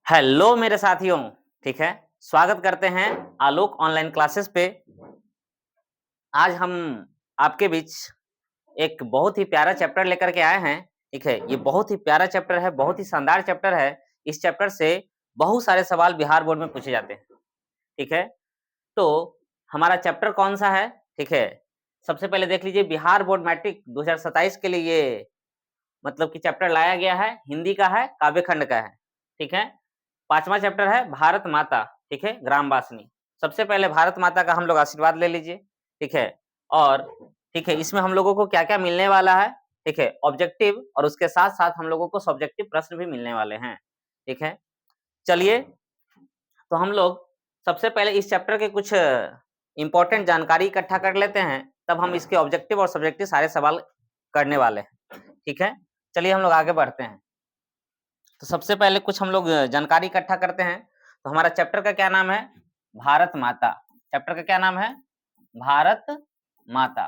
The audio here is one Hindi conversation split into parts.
हेलो मेरे साथियों, ठीक है? स्वागत करते हैं आलोक ऑनलाइन क्लासेस पे। आज हम आपके बीच एक बहुत ही प्यारा चैप्टर लेकर के आए हैं, ठीक है? ये बहुत ही प्यारा चैप्टर है, बहुत ही शानदार चैप्टर है। इस चैप्टर से बहुत सारे सवाल बिहार बोर्ड में पूछे जाते हैं, ठीक है? तो हमारा चैप्टर कौन-सा है, ठीक है? सबसे पहले देख लीजिए बिहार बोर्ड मैट्रिक 2027 के लिए ये मतलब कि चैप्टर लाया गया है, हिंदी का है, काव्य खंड का है, ठीक है? 5वां चैप्टर है भारत माता, ठीक है? ग्रामवासिनी। सबसे पहले भारत माता का हम लोग आशीर्वाद ले लीजिए, ठीक है? और ठीक है, इसमें हम लोगों को क्या-क्या मिलने वाला है, ठीक है? ऑब्जेक्टिव और उसके साथ-साथ हम लोगों को सब्जेक्टिव प्रश्न भी मिलने वाले हैं, ठीक है? चलिए, तो हम लोग सबसे पहले इस चैप्टर के कुछ इम्पोर्टेंट जानकारी इकट्ठा कर लेते हैं, तब हम इसके ऑब्जेक्टिव और सब्जेक्टिव सारे सवाल करने वाले हैं, ठीक है? चलिए हम लोग आगे बढ़ते हैं। तो सबसे पहले कुछ हम लोग जानकारी इकट्ठा करते हैं। तो हमारा चैप्टर का क्या नाम है? भारत माता। चैप्टर का क्या नाम है? भारत माता।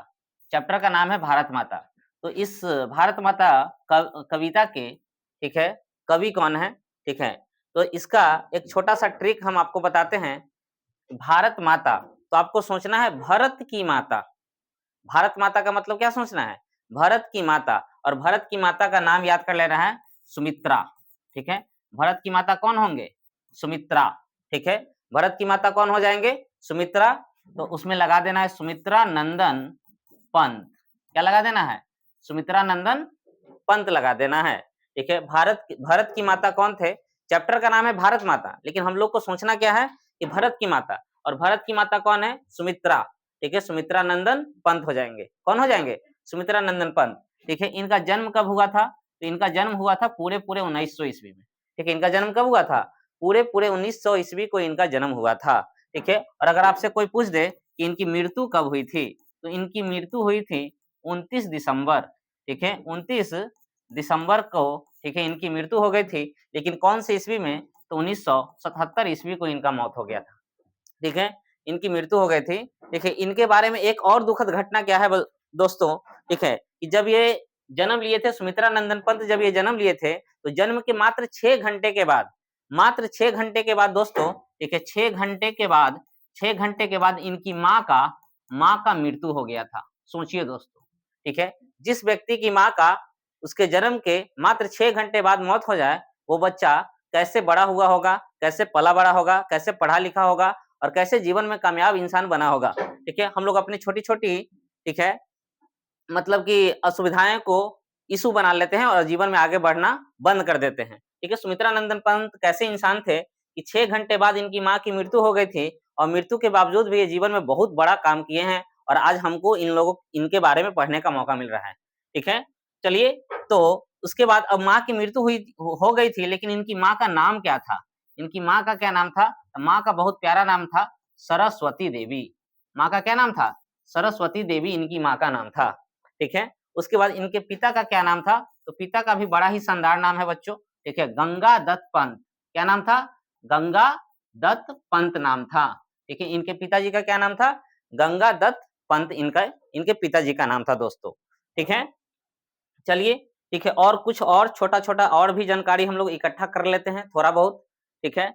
चैप्टर का नाम है भारत माता। तो इस भारत माता कविता के, ठीक है, कवि कौन है? ठीक है, तो इसका एक छोटा-सा ट्रिक हम आपको बताते हैं। भारत माता, तो आपको सोचना है भरत की माता। भारत माता का मतलब क्या सोचना है? भरत की माता, और भरत की माता का नाम याद कर लेना है सुमित्रा, ठीक है? भरत की माता कौन होंगे? सुमित्रा, ठीक है? भरत की माता कौन हो जाएँगे? सुमित्रा, तो उसमें लगा देना है सुमित्रा नंदन पंत। क्या लगा देना है? सुमित्रा नंदन पंत लगा देना है, ठीक है? भरत की माता कौन थे? चैप्टर का नाम है भारत माता, लेकिन हम लोग को सोचना क्या है कि भरत की माता, और भरत की माता कौन है? सुमित्रा, ठीक है? सुमित्रा नंदन पंत हो जाएँगे। कौन हो जाएँगे? सुमित्रा नंदन पंत, ठीक है? इनका जन्म कब हुआ था? तो इनका जन्म हुआ था पूरे-पूरे 1900 ईस्वी में, ठीक है? इनका जन्म कब हुआ था? पूरे-पूरे 1900 ईस्वी को इनका जन्म हुआ था, ठीक है? और अगर आपसे कोई पूछ दे कि इनकी मृत्यु कब हुई थी? तो इनकी मृत्यु हुई थी 29 दिसंबर, ठीक है? 29 दिसंबर को, ठीक है, इनकी मृत्यु हो गई थी, लेकिन कौन से ईस्वी में? तो 1977 ईस्वी को इनका मौत हो गया था, ठीक है? इनकी मृत्यु हो गई थी। देखिए, इनके बारे में एक और दुखद घटना क्या है दोस्तों, ठीक है? कि जब ये जन्म लिए थे, सुमित्रा नंदन पंत जब ये जन्म लिए थे, तो जन्म के मात्र 6 घंटे के बाद दोस्तों, ठीक है, 6 घंटे के बाद इनकी माँ का मृत्यु हो गया था। सोचिए दोस्तों, ठीक है? जिस व्यक्ति की माँ का उसके जन्म के मात्र 6 घंटे बाद मौत हो जाए, वो बच्चा कैसे बड़ा हुआ होगा, कैसे पला-बड़ा होगा, कैसे पढ़ा-लिखा होगा और कैसे जीवन में कामयाब इंसान बना होगा, ठीक है? हम लोग अपनी छोटी-छोटी, ठीक है, मतलब कि असुविधाएँ को इश्यू बना लेते हैं और जीवन में आगे बढ़ना बंद कर देते हैं, ठीक है? सुमित्रा नंदन पंत कैसे इंसान थे कि 6 घंटे बाद इनकी माँ की मृत्यु हो गई थी, और मृत्यु के बावजूद भी ये जीवन में बहुत बड़ा काम किए हैं, और आज हमको इनके बारे में पढ़ने का मौका मिल रहा है, ठीक है? चलिए, तो उसके बाद अब माँ की मृत्यु हो गई थी, लेकिन इनकी माँ का नाम क्या था? इनकी माँ का क्या नाम था? माँ का बहुत प्यारा नाम था सरस्वती देवी। माँ का क्या नाम था? सरस्वती देवी इनकी माँ का नाम था, ठीक है? उसके बाद इनके पिता का क्या नाम था? तो पिता का भी बड़ा ही शानदार नाम है बच्चों, ठीक है? गंगा दत्त पंत। क्या नाम था? गंगा दत्त पंत नाम था, ठीक है? इनके पिताजी का क्या नाम था? गंगा दत्त पंत इनके पिताजी का नाम था दोस्तों, ठीक है? चलिए, ठीक है, और कुछ और छोटा-छोटा और भी जानकारी हम लोग इकट्ठा कर लेते हैं थोड़ा बहुत, ठीक है?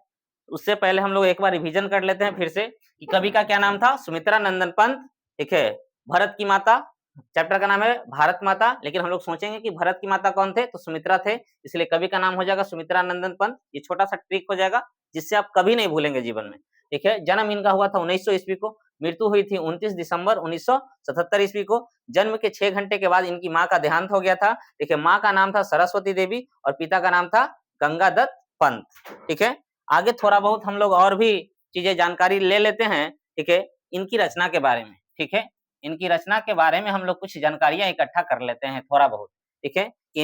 उससे पहले हम लोग एक बार रिवीजन कर लेते हैं फिर से कि कवि का क्या नाम था? सुमित्रा नंदन पंत, ठीक है? भरत की माता, चैप्टर का नाम है भारत माता, लेकिन हम लोग सोचेंगे कि भरत की माता कौन थे? तो सुमित्रा थे, इसलिए कवि का नाम हो जाएगा सुमित्रा नंदन पंत। ये छोटा-सा ट्रिक हो जाएगा, जिससे आप कभी नहीं भूलेंगे जीवन में, ठीक है? जन्म इनका हुआ था 1900 ईस्वी को, मृत्यु हुई थी 29 दिसंबर 1977 ईस्वी को। जन्म के 6 घंटे के बाद इनकी माँ का देहांत हो गया था। देखिए, माँ का नाम था सरस्वती देवी और पिता का नाम था गंगादत्त पंत, ठीक है? आगे थोड़ा बहुत हम लोग और भी चीज़ें जानकारी ले लेते हैं, ठीक है? इनकी रचना के बारे में, ठीक है? इनकी रचना के बारे में हम लोग कुछ जानकारियाँ इकट्ठा कर लेते हैं थोड़ा बहुत, ठीक है? कि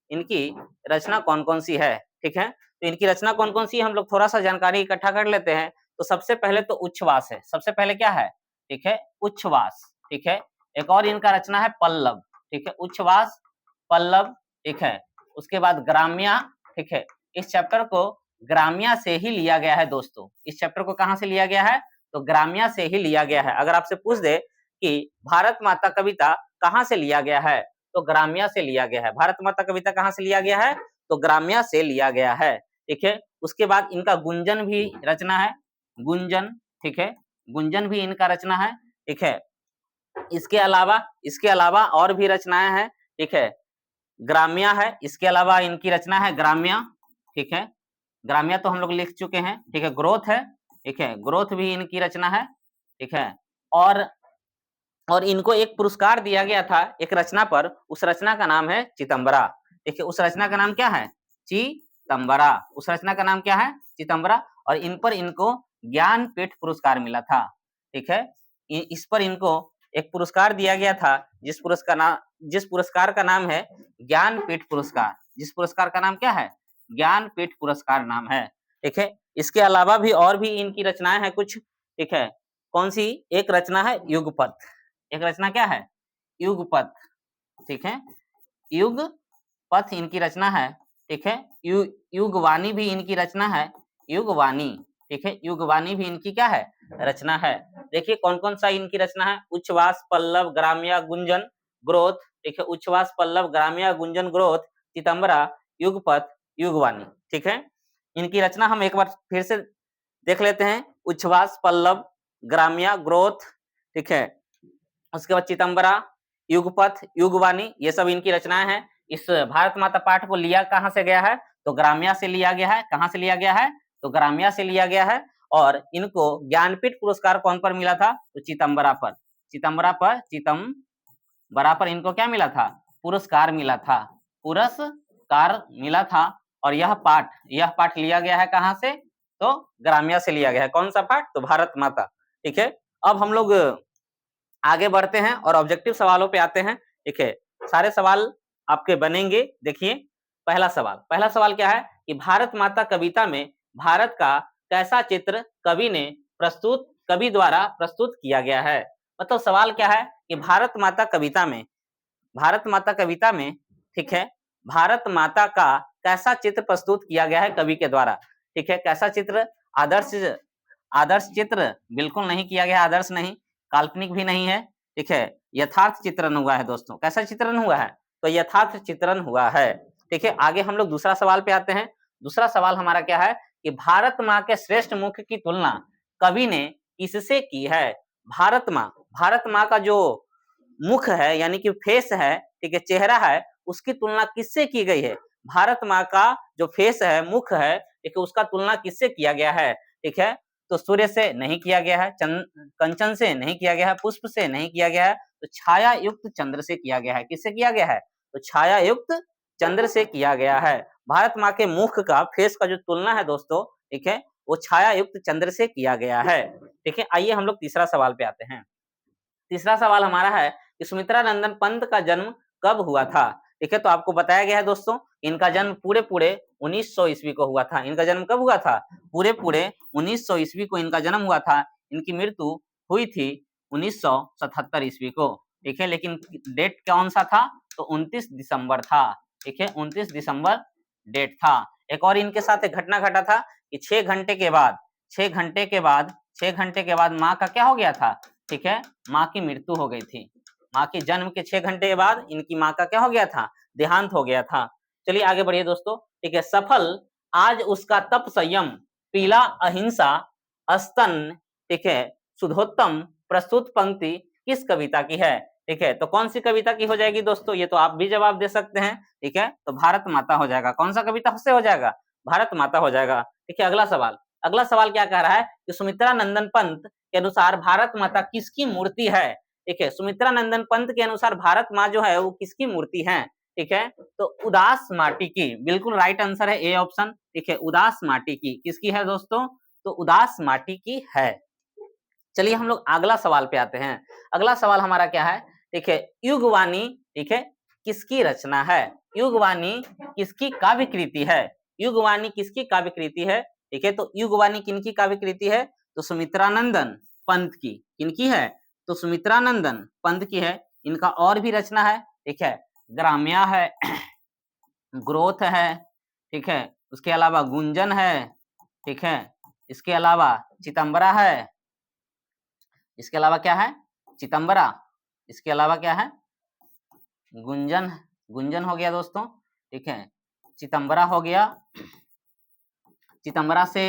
इनकी रचना कौन-कौन सी है, ठीक है? तो इनकी रचना कौन-कौन सी है, हम लोग थोड़ा-सा जानकारी इकट्ठा कर लेते हैं। तो सबसे पहले तो उच्छ्वास है, सबसे पहले क्या है? ठीक है? उच्छ्वास, ठीक है? एक और इनका रचना है पल्लव, ठीक है? उच्छ्वास, पल्लव, ठीक है? उसके बाद ग्राम्या, ठीक है? इस चैप्टर को ग्राम्या से ही लिया गया है दोस्तों। इस चैप्टर को कहाँ से लिया गया है? तो ग्राम्या से ही लिया गया है। अगर आपसे पूछ दे कि भारत माता कविता कहाँ से लिया गया है? तो ग्राम्या से लिया गया है। भारत माता कविता कहाँ से लिया गया है? तो ग्राम्या से लिया गया है, ठीक है? उसके बाद इनका गुंजन भी रचना है, गुंजन, ठीक है, गुंजन भी इनका रचना है, ठीक है। इसके अलावा और भी रचनाएं हैं, ठीक है। ग्राम्या है, इसके अलावा इनकी रचना है ग्राम्या, ठीक है, ग्राम्या तो हम लोग लिख चुके हैं, ठीक है। ग्रोथ है, ठीक है, ग्रोथ भी इनकी रचना है, ठीक है। और इनको एक पुरस्कार दिया गया था एक रचना पर, उस रचना का नाम है चितंबरा, ठीक है। उस रचना का नाम क्या है? चितंबरा। उस रचना का नाम क्या है? चितंबरा। और इन पर इनको ज्ञानपीठ पुरस्कार मिला था, ठीक है। इस पर इनको एक पुरस्कार दिया गया था, जिस पुरस्कार का नाम है ज्ञानपीठ पुरस्कार। जिस पुरस्कार का नाम क्या है? ज्ञानपीठ पुरस्कार नाम है, ठीक है। इसके अलावा भी और भी इनकी रचनाएं हैं कुछ, ठीक है। कौन सी? एक रचना है युगपथ। एक रचना क्या है? युगपथ, ठीक है। युगपथ इनकी रचना है, ठीक है। युगवाणी भी इनकी रचना है, युगवाणी, ठीक है। युगवाणी भी इनकी क्या है? रचना है। देखिए कौन कौन सा इनकी रचना है। उच्छ्वास, पल्लव, ग्राम्या, गुंजन, ग्रोथ, ठीक है। उच्छ्वास, पल्लव, ग्राम्या, गुंजन, ग्रोथ, चितंबरा, युगपथ, युगवाणी, ठीक है। इनकी रचना हम एक बार फिर से देख लेते हैं। उच्छ्वास, पल्लव, ग्राम्या, ग्रोथ, ठीक है। उसके बाद चितंबरा, युगपथ, युगवाणी, ये सब इनकी रचनाएं हैं। इस भारत माता पाठ को लिया कहां से गया है? तो ग्राम्या से लिया गया है। कहां से लिया गया है? तो ग्राम्या से लिया गया है। और इनको ज्ञानपीठ पुरस्कार कौन पर मिला था? तो चितंबरा पर। चितंबरा पर इनको क्या मिला था? पुरस्कार मिला था, पुरस्कार मिला था। और यह पाठ लिया गया है कहां से? तो ग्राम्या से लिया गया है। कौन सा पाठ? तो भारत माता, ठीक है। अब हम लोग आगे बढ़ते हैं और ऑब्जेक्टिव सवालों पे आते हैं, ठीक है। सारे सवाल आपके बनेंगे। देखिए पहला सवाल क्या है कि भारत माता कविता में भारत का कैसा चित्र कवि द्वारा प्रस्तुत किया गया है। मतलब सवाल क्या है कि भारत माता कविता में, ठीक है, भारत माता का कैसा चित्र प्रस्तुत किया गया है कवि के द्वारा, ठीक है। कैसा चित्र? आदर्श चित्र बिल्कुल नहीं किया गया, आदर्श नहीं, काल्पनिक भी नहीं है, ठीक है। यथार्थ चित्रण हुआ है दोस्तों। कैसा चित्रण हुआ है? तो यथार्थ चित्रण हुआ है, ठीक है। आगे हम लोग दूसरा सवाल पे आते हैं। दूसरा सवाल हमारा क्या है कि भारत माँ के श्रेष्ठ मुख की तुलना कवि ने किससे की है? भारत माँ का जो मुख है यानी कि फेस है, ठीक है, चेहरा है, उसकी तुलना किससे की गई है? भारत माँ का जो फेस है, मुख है, ठीक है, उसका तुलना किससे किया गया है? ठीक है, तो सूर्य से नहीं किया गया है, कंचन से नहीं किया गया है, पुष्प से नहीं किया गया है, तो छाया युक्त चंद्र से किया गया है। किससे किया गया है? तो छाया युक्त चंद्र से किया गया है। भारत माँ के मुख का, फेस का जो तुलना है दोस्तों, ठीक है, वो छाया युक्त चंद्र से किया गया है, ठीक है। आइए हम लोग तीसरा सवाल पे आते हैं। तीसरा सवाल हमारा है कि सुमित्रा नंदन पंत का जन्म कब हुआ था? ठीक है, तो आपको बताया गया है दोस्तों, इनका जन्म पूरे 1900 ईस्वी को हुआ था। इनका जन्म कब हुआ था? पूरे 1900 ईस्वी को इनका जन्म हुआ था। इनकी मृत्यु हुई थी 1977 ईस्वी को, ठीक है। लेकिन डेट कौन सा था? तो 29 दिसंबर था, ठीक है, 29 दिसंबर डेट था। एक और इनके साथ एक घटना घटा था कि 6 घंटे के बाद माँ का क्या हो गया था? ठीक है, माँ की मृत्यु हो गई थी। माँ के जन्म के 6 घंटे के बाद इनकी माँ का क्या हो गया था? देहांत हो गया था। चलिए आगे बढ़िए दोस्तों, ठीक है। सफल आज उसका तप संयम, पीला अहिंसा, स्तन, ठीक है, शुद्धोत्तम प्रस्तुत पंक्ति किस कविता की है? ठीक है, तो कौन सी कविता की हो जाएगी दोस्तों? ये तो आप भी जवाब दे सकते हैं, ठीक है, तो भारत माता हो जाएगा। कौन सा कविता से हो जाएगा? भारत माता हो जाएगा, ठीक है। अगला सवाल क्या कह रहा है कि सुमित्रा नंदन पंत के अनुसार भारत माता किसकी मूर्ति है? ठीक है, सुमित्रा नंदन पंत के अनुसार भारत माँ जो है वो किसकी मूर्ति है? ठीक है, तो उदास माटी की, बिल्कुल राइट आंसर है ए ऑप्शन, ठीक है, उदास माटी की। किसकी है दोस्तों? तो उदास माटी की है। चलिए हम लोग अगला सवाल पे आते हैं। अगला सवाल हमारा क्या है? ठीक है, युगवाणी, ठीक है, किसकी रचना है? युगवाणी किसकी काव्य कृति है? युगवाणी किसकी काव्य कृति है? ठीक है, तो युगवाणी किनकी काव्य कृति है? तो सुमित्रानंदन पंत की। किनकी है? तो सुमित्रानंदन पंत की है। इनका और भी रचना है, ठीक है, ग्राम्या है, ग्रोथ है, ठीक है, उसके अलावा गुंजन है, ठीक है, इसके अलावा चितंबरा है, इसके अलावा क्या है? चितंबरा, इसके अलावा क्या है? गुंजन हो गया दोस्तों, ठीक है, चितंबरा हो गया, चितंबरा से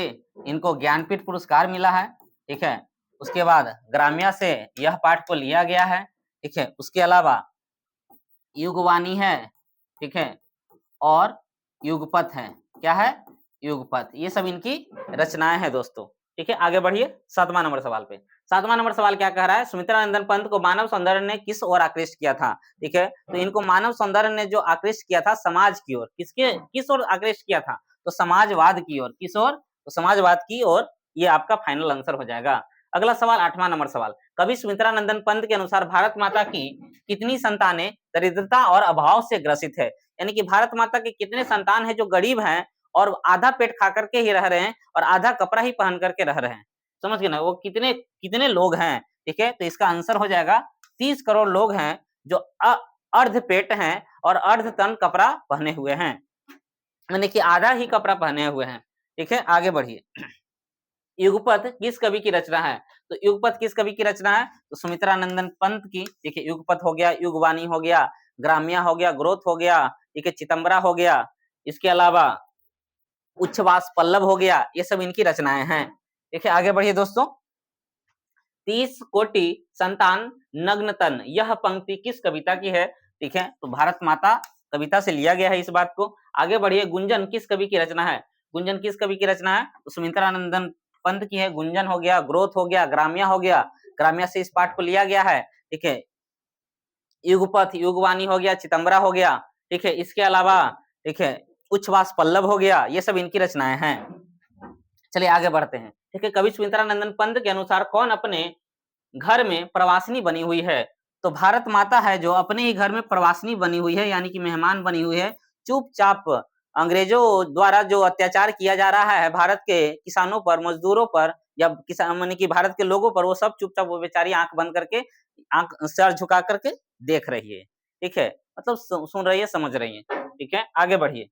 इनको ज्ञानपीठ पुरस्कार मिला है, ठीक है। उसके बाद ग्राम्या से यह पाठ को लिया गया है, ठीक है। उसके अलावा युगवाणी है, ठीक है, और युगपथ है। क्या है? युगपथ। ये सब इनकी रचनाएं हैं दोस्तों, ठीक है। आगे बढ़िए 7वां नंबर सवाल पे। 7वां नंबर सवाल क्या कह रहा है? सुमित्रा नंदन पंत को मानव सौंदर्य ने किस ओर आकृष्ट किया था, ठीक है। तो इनको मानव सौंदर्य ने जो आकृष्ट किया था समाज की ओर, किस ओर आकृष्ट किया था? तो समाजवाद की ओर। किस ओर? तो समाजवाद की ओर। ये आपका फाइनल आंसर हो जाएगा। अगला सवाल 8वां नंबर सवाल। कवि सुमित्रा नंदन पंत के अनुसार भारत माता की कितनी संतानें दरिद्रता और अभाव से ग्रसित है? यानी कि भारत माता के कितने संतान है जो गरीब हैं और आधा पेट खा करके ही रह रहे हैं और आधा कपड़ा ही पहन करके रह रहे हैं। समझ गए ना? वो कितने कितने लोग हैं, ठीक है। तो इसका आंसर हो जाएगा 30 करोड़ लोग हैं जो अर्ध पेट हैं और अर्ध तन कपड़ा पहने हुए हैं, यानी कि आधा ही कपड़ा पहने हुए हैं, ठीक है। आगे बढ़िए। युगपथ किस कवि की रचना है? तो युगपथ किस कवि की रचना है? तो सुमित्रा नंदन पंत की, ठीक है। युगपथ हो गया, युगवाणी हो गया, ग्राम्या हो गया, ग्रोथ हो गया, ठीक है, चितंबरा हो गया, इसके अलावा उच्छ्वास पल्लव हो गया। ये सब इनकी रचनाएं हैं, ठीक है। आगे बढ़िए दोस्तों। 30 कोटि संतान नग्न तन, यह पंक्ति किस कविता की है? ठीक है, तो भारत माता कविता से लिया गया है इस बात को। आगे बढ़िए। गुंजन किस कवि की रचना है? गुंजन किस कवि की रचना है? तो सुमित्रा नंदन पंत की है। गुंजन हो गया, ग्रोथ हो गया, ग्राम्या हो गया, ग्राम्या से इस पाठ को लिया गया है, ठीक है। युगपथ, युगवाणी हो गया, चितंबरा हो गया, ठीक है। इसके अलावा, ठीक है, उच्छ्वास पल्लव हो गया। ये सब इनकी रचनाएं हैं। चलिए आगे बढ़ते हैं, ठीक है। कवि सुमित्रा नंदन पंत के अनुसार कौन अपने घर में प्रवासिनी बनी हुई है? तो भारत माता है जो अपने ही घर में प्रवासिनी बनी हुई है, यानी कि मेहमान बनी हुई है। चुपचाप अंग्रेजों द्वारा जो अत्याचार किया जा रहा है भारत के किसानों पर, मजदूरों पर, या किसान माने कि भारत के लोगों पर, वो सब चुपचाप, वो बेचारी आंख बंद करके, आंख सर झुका करके देख रही है, ठीक है। मतलब सुन रही है, समझ रही है, ठीक है। आगे बढ़िए।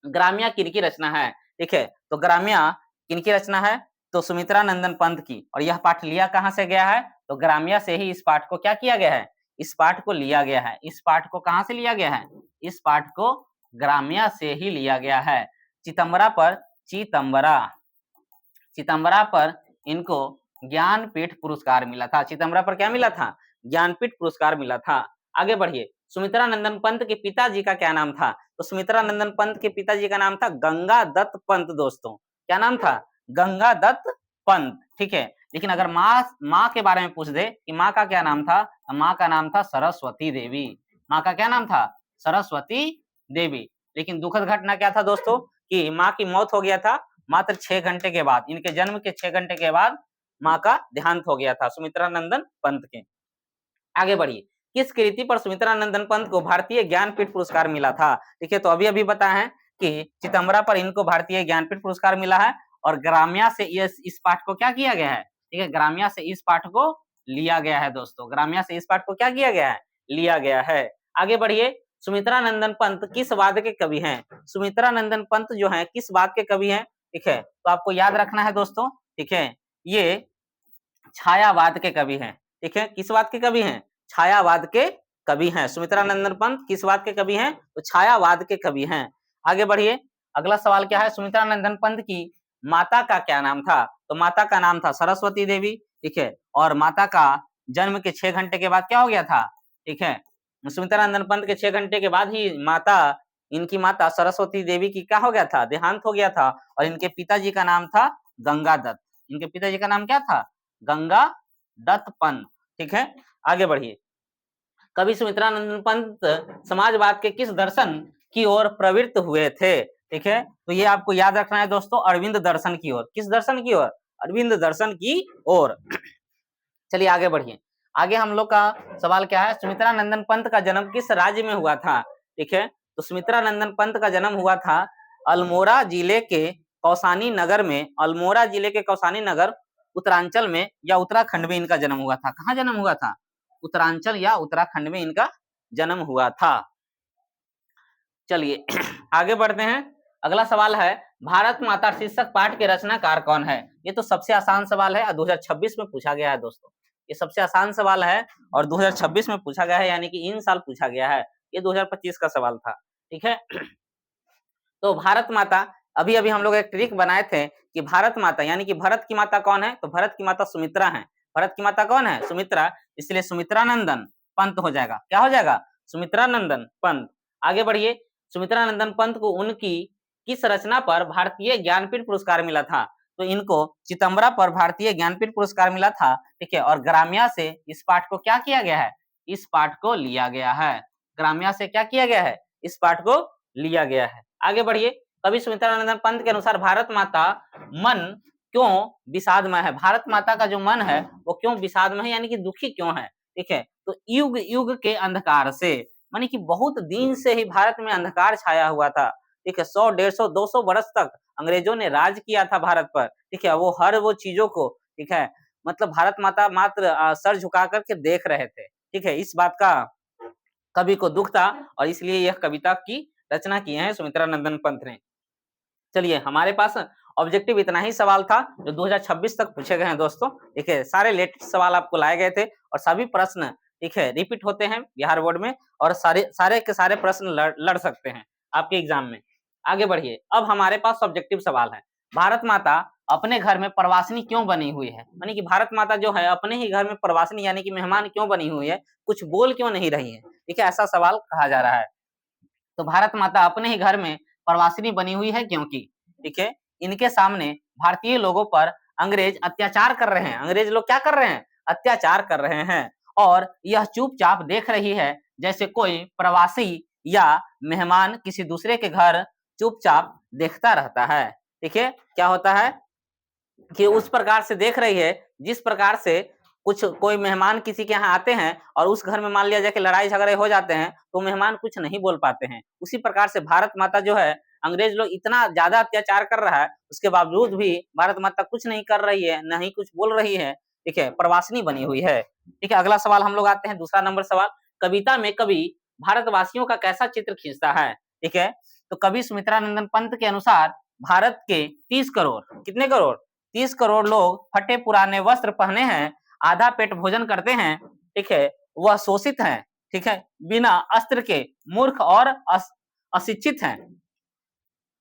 ग्राम्या किनकी रचना है? ठीक है, तो ग्राम्या किनकी रचना है? तो सुमित्रा नंदन पंत की। और यह पाठ लिया कहां से गया है? तो ग्राम्या से ही इस पाठ को क्या किया गया है? इस पाठ को लिया गया है। इस पाठ को कहां से लिया गया है? इस पाठ को ग्राम्या से ही लिया गया है। चितंबरा पर, चितंबरा पर इनको ज्ञानपीठ पुरस्कार मिला था। चितंबरा पर क्या मिला था? ज्ञानपीठ पुरस्कार मिला था। आगे बढ़िए। सुमित्रा नंदन पंत के पिताजी का क्या नाम था? तो सुमित्रा नंदन पंत के पिताजी का नाम था गंगा दत्त पंत दोस्तों। क्या नाम था? गंगा दत्त पंत, ठीक है। लेकिन अगर माँ के बारे में पूछ दे कि माँ का क्या नाम था, तो माँ का नाम था सरस्वती देवी। माँ का क्या नाम था? सरस्वती देवी। लेकिन दुखद घटना क्या था दोस्तों कि माँ की मौत हो गया था मात्र 6 घंटे के बाद। इनके जन्म के 6 घंटे के बाद माँ का देहांत हो गया था सुमित्रा नंदन पंत के। आगे बढ़िए। किस कृति पर सुमित्रा नंदन पंत को भारतीय ज्ञानपीठ पुरस्कार मिला था? ठीक है, तो अभी अभी बताया है कि चितंबरा पर इनको भारतीय ज्ञानपीठ पुरस्कार मिला है और ग्राम्या से इस पाठ को क्या किया गया है? ठीक है, ग्राम्या से इस पाठ को लिया गया है दोस्तों। ग्राम्या से इस पाठ को क्या किया गया है? लिया गया है। आगे बढ़िए। सुमित्रा नंदन पंत किस वाद के कवि हैं? सुमित्रा नंदन पंत जो है किस वाद के कवि हैं? ठीक है, तो आपको याद रखना है दोस्तों, ठीक है, ये छायावाद के कवि हैं। ठीक है, किस वाद के कवि हैं? छायावाद के कवि हैं। सुमित्रा नंदन पंत किस वाद के कवि हैं? तो छायावाद के कवि हैं। आगे बढ़िए। अगला सवाल क्या है? सुमित्रा नंदन पंत की माता का क्या नाम था? तो माता का नाम था सरस्वती देवी, ठीक है। और माता का जन्म के 6 घंटे के बाद क्या हो गया था? ठीक है, सुमित्रा नंदन पंत के 6 घंटे के बाद ही इनकी माता सरस्वती देवी की क्या हो गया था? देहांत हो गया था। और इनके पिताजी का नाम था गंगा दत्त। इनके पिताजी का नाम क्या था? गंगा दत्त पंत, ठीक है। आगे बढ़िए। कवि सुमित्रा नंदन पंत समाजवाद के किस दर्शन की ओर प्रवृत्त हुए थे? ठीक है, तो ये आपको याद रखना है दोस्तों, अरविंद दर्शन की ओर। किस दर्शन की ओर? अरविंद दर्शन की ओर। चलिए आगे बढ़िए। आगे हम लोग का सवाल क्या है? सुमित्रा नंदन पंत का जन्म किस राज्य में हुआ था? ठीक है, तो सुमित्रा नंदन पंत का जन्म हुआ था अल्मोड़ा जिले के कौसानी नगर में। अल्मोड़ा जिले के कौसानी नगर उत्तरांचल में या उत्तराखंड में इनका जन्म हुआ था। कहाँ जन्म हुआ था? उत्तरांचल या उत्तराखंड में इनका जन्म हुआ था। चलिए आगे बढ़ते हैं। अगला सवाल है, भारत माता शीर्षक पाठ के रचनाकार कौन है? ये तो सबसे आसान सवाल है और 2026 में पूछा गया है दोस्तों। ये सबसे आसान सवाल है और 2026 में पूछा गया है, यानी कि इन साल पूछा गया है। ये 2025 का सवाल था, ठीक है। तो भारत माता अभी अभी हम लोग एक ट्रिक बनाए थे कि भारत माता यानी कि भरत की माता कौन है, तो भरत की माता सुमित्रा है। भरत की माता कौन है, सुमित्रा, इसलिए सुमित्रा नंदन पंत हो जाएगा। क्या हो जाएगा, सुमित्रा नंदन पंत। आगे बढ़िए, सुमित्रा नंदन पंत को उनकी किस रचना पर भारतीय ज्ञानपीठ पुरस्कार मिला था, तो इनको चितंबरा पर भारतीय ज्ञानपीठ पुरस्कार मिला था, ठीक है। और ग्राम्या से इस पाठ को क्या किया गया है, इस पाठ को लिया गया है। ग्राम्या से क्या किया गया है, इस पाठ को लिया गया है। आगे बढ़िए, कवि सुमित्रानंदन पंत के अनुसार भारत माता मन क्यों विषादमय है, भारत माता का जो मन है वो क्यों विषादमय है यानी कि दुखी क्यों है, ठीक है। तो युग युग के अंधकार से, मानी कि बहुत दिन से ही भारत में अंधकार छाया हुआ था, ठीक है। 100, 150, 200 वर्ष तक अंग्रेजों ने राज किया था भारत पर, ठीक है। वो हर वो चीजों को, ठीक है, मतलब भारत माता मात्र सर झुका करके देख रहे थे, ठीक है। इस बात का कवि को दुख था और इसलिए यह कविता की रचना किए हैं सुमित्रानंदन पंत ने। चलिए, हमारे पास ऑब्जेक्टिव इतना ही सवाल था जो 2026 तक पूछे गए हैं दोस्तों, ठीक है। सारे लेटेस्ट सवाल आपको लाए गए थे और सभी प्रश्न, ठीक है, रिपीट होते हैं बिहार बोर्ड में और सारे के सारे प्रश्न लड़ सकते हैं आपके एग्जाम में। आगे बढ़िए, अब हमारे पास ऑब्जेक्टिव सवाल है, भारत माता अपने घर में प्रवासिनी क्यों बनी हुई है, यानी कि भारत माता जो है अपने ही घर में प्रवासिनी यानी कि मेहमान क्यों बनी हुई है, कुछ बोल क्यों नहीं रही है, ठीक है, ऐसा सवाल कहा जा रहा है। तो भारत माता अपने ही घर में प्रवासिनी बनी हुई है क्योंकि, ठीक है, इनके सामने भारतीय लोगों पर अंग्रेज अत्याचार कर रहे हैं। अंग्रेज लोग क्या कर रहे हैं, अत्याचार कर रहे हैं और यह चुपचाप देख रही है जैसे कोई प्रवासी या मेहमान किसी दूसरे के घर चुपचाप देखता रहता है, ठीक है। क्या होता है कि उस प्रकार से देख रही है जिस प्रकार से कुछ कोई मेहमान किसी के यहाँ आते हैं और उस घर में मान लिया जाए कि लड़ाई झगड़े हो जाते हैं तो मेहमान कुछ नहीं बोल पाते हैं, उसी प्रकार से भारत माता जो है अंग्रेज लोग इतना ज्यादा अत्याचार कर रहा है उसके बावजूद भी भारत माता कुछ नहीं कर रही है, न ही कुछ बोल रही है, ठीक है, प्रवासिनी बनी हुई है, ठीक है। अगला सवाल हम लोग आते हैं, दूसरा नंबर सवाल, कविता में कवि भारतवासियों का कैसा चित्र खींचता है, ठीक है। तो कवि सुमित्रानंदन पंत के अनुसार भारत के 30 करोड़, कितने करोड़, 30 करोड़ लोग फटे पुराने वस्त्र पहने हैं, आधा पेट भोजन करते हैं, ठीक है, वह शोषित हैं, ठीक है, बिना अस्त्र के मूर्ख और अशिक्षित हैं,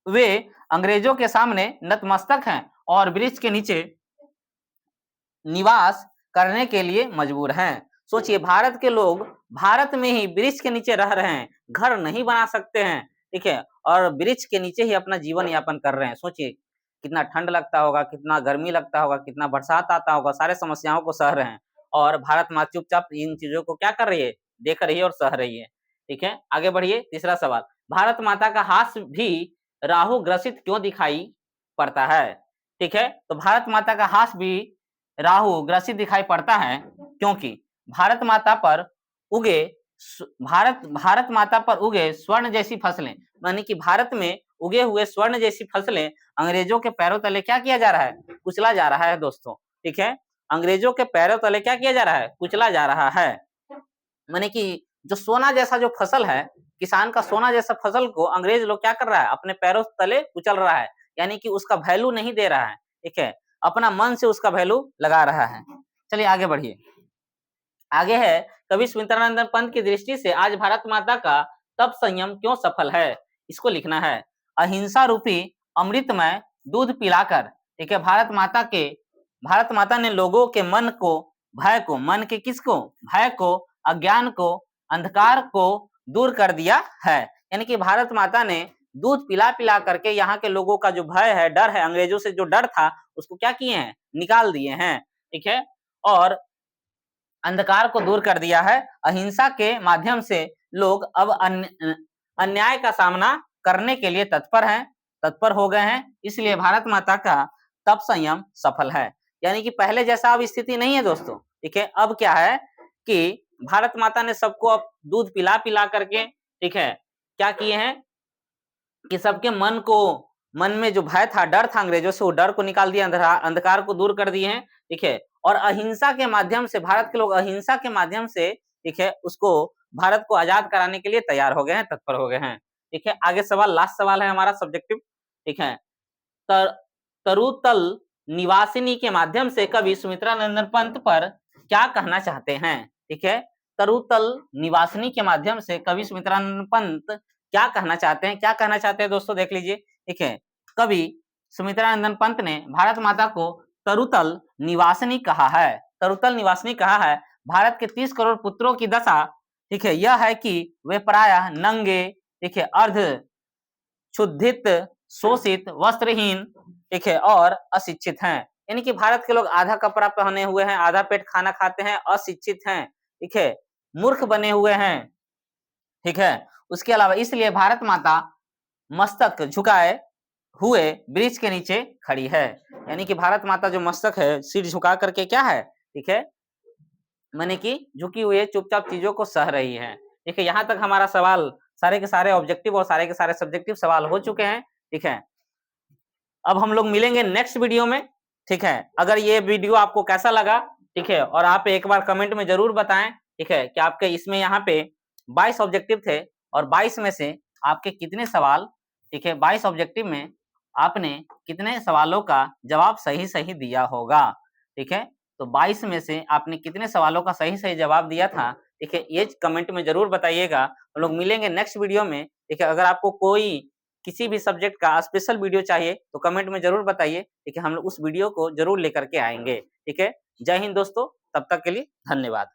वे अंग्रेजों के सामने नतमस्तक हैं और वृक्ष के नीचे निवास करने के लिए मजबूर हैं। सोचिए, भारत के लोग भारत में ही वृक्ष के नीचे रह रहे हैं, घर नहीं बना सकते हैं, ठीक है, और वृक्ष के नीचे ही अपना जीवन यापन कर रहे हैं। सोचिए कितना ठंड लगता होगा, कितना गर्मी लगता होगा, कितना बरसात आता होगा, सारे समस्याओं को सह रहे हैं और भारत माँ चुपचाप इन चीजों को क्या कर रही है, देख रही है और सह रही है, ठीक है। आगे बढ़िए, तीसरा सवाल, भारत माता का हास्य भी राहु ग्रसित क्यों दिखाई पड़ता है, ठीक है। तो भारत माता का हास्य भी राहु ग्रसित दिखाई पड़ता है क्योंकि भारत माता पर उगे भारत माता पर उगे स्वर्ण जैसी फसलें, यानी कि भारत में उगे हुए स्वर्ण जैसी फसलें अंग्रेजों के पैरों तले क्या किया जा रहा है, कुचला जा रहा है दोस्तों, ठीक है। अंग्रेजों के पैरों तले क्या किया जा रहा है, कुचला जा रहा है, माने कि जो सोना जैसा जो फसल है, किसान का सोना जैसा फसल को अंग्रेज लोग क्या कर रहा है, अपने पैरों तले कुचल रहा है, यानी कि उसका वैल्यू नहीं दे रहा है, ठीक है, अपना मन से उसका वैल्यू लगा रहा है। चलिए आगे बढ़िए, आगे है, कवि सुमित्रानंदन पंत की दृष्टि से आज भारत माता का तप संयम क्यों सफल है, इसको लिखना है। अहिंसा रूपी अमृतमय दूध पिलाकर, ठीक है, भारत माता ने लोगों के मन को, भय को, मन के किसको, भय को, अज्ञान को, अंधकार को दूर कर दिया है, यानी कि भारत माता ने दूध पिला पिला करके यहाँ के लोगों का जो भय है, डर है, अंग्रेजों से जो डर था उसको क्या किए हैं, निकाल दिए हैं, ठीक है, और अंधकार को दूर कर दिया है। अहिंसा के माध्यम से लोग अब अन्याय का सामना करने के लिए तत्पर हो गए हैं, इसलिए भारत माता का तप संयम सफल है, यानी कि पहले जैसा अब स्थिति नहीं है दोस्तों, ठीक है। अब क्या है कि भारत माता ने सबको अब दूध पिला पिला करके, ठीक है, क्या किए हैं कि सबके मन में जो भय था, डर था अंग्रेजों से, वो डर को निकाल दिया, अंधकार को दूर कर दिए हैं, ठीक है, और अहिंसा के माध्यम से भारत के लोग अहिंसा के माध्यम से, ठीक है, उसको भारत को आजाद कराने के लिए तैयार हो गए हैं, तत्पर हो गए हैं, ठीक है। आगे सवाल, लास्ट सवाल है हमारा सब्जेक्टिव, ठीक है, तरुतल निवासिनी के माध्यम से कवि सुमित्रानंदन पंत पर क्या कहना चाहते हैं, ठीक है, तरुतल निवासिनी के माध्यम से कवि सुमित्रानंदन पंत क्या कहना चाहते हैं, क्या कहना चाहते हैं दोस्तों, देख लीजिए, ठीक है, कवि सुमित्रानंदन पंत ने भारत माता को तरुतल निवासिनी कहा है। तरुतल निवासिनी कहा है। भारत के 30 करोड़ पुत्रों की दशा, ठीक है, यह है कि वे प्रायः नंगे, ठीक है, अर्ध क्षुधित, शोषित, वस्त्रहीन, ठीक है, और अशिक्षित हैं। यानी कि भारत के लोग आधा कपड़ा पहने हुए हैं, आधा पेट खाना खाते हैं, अशिक्षित हैं, ठीक है, मूर्ख बने हुए हैं, ठीक है। उसके अलावा इसलिए भारत माता मस्तक झुकाए हुए वृक्ष के नीचे खड़ी है। यानी कि भारत माता जो मस्तक है, सिर झुका करके क्या है, ठीक है, माने कि झुकी हुई है, चुपचाप चीजों को सह रही है। ठीक है, यहाँ तक हमारा सवाल सारे के सारे ऑब्जेक्टिव और सारे के सारे सब्जेक्टिव सवाल हो चुके हैं। ठीक है, अब हम लोग मिलेंगे नेक्स्ट वीडियो में। ठीक है, अगर ये वीडियो आपको कैसा लगा, ठीक है, और आप एक बार कमेंट में जरूर बताएं, ठीक है, कि आपके इसमें यहाँ पे 22 ऑब्जेक्टिव थे और 22 में से आपके कितने सवाल, ठीक है, 22 ऑब्जेक्टिव में आपने कितने सवालों का जवाब सही सही दिया होगा। ठीक है, तो 22 में से आपने कितने सवालों का सही सही जवाब दिया था, ठीक है, ये कमेंट में जरूर बताइएगा। हम लोग मिलेंगे नेक्स्ट वीडियो में। ठीक है, अगर आपको कोई किसी भी सब्जेक्ट का स्पेशल वीडियो चाहिए तो कमेंट में जरूर बताइए। ठीक है, हम लोग उस वीडियो को जरूर लेकर के आएंगे। ठीक है, जय हिंद दोस्तों, तब तक के लिए धन्यवाद।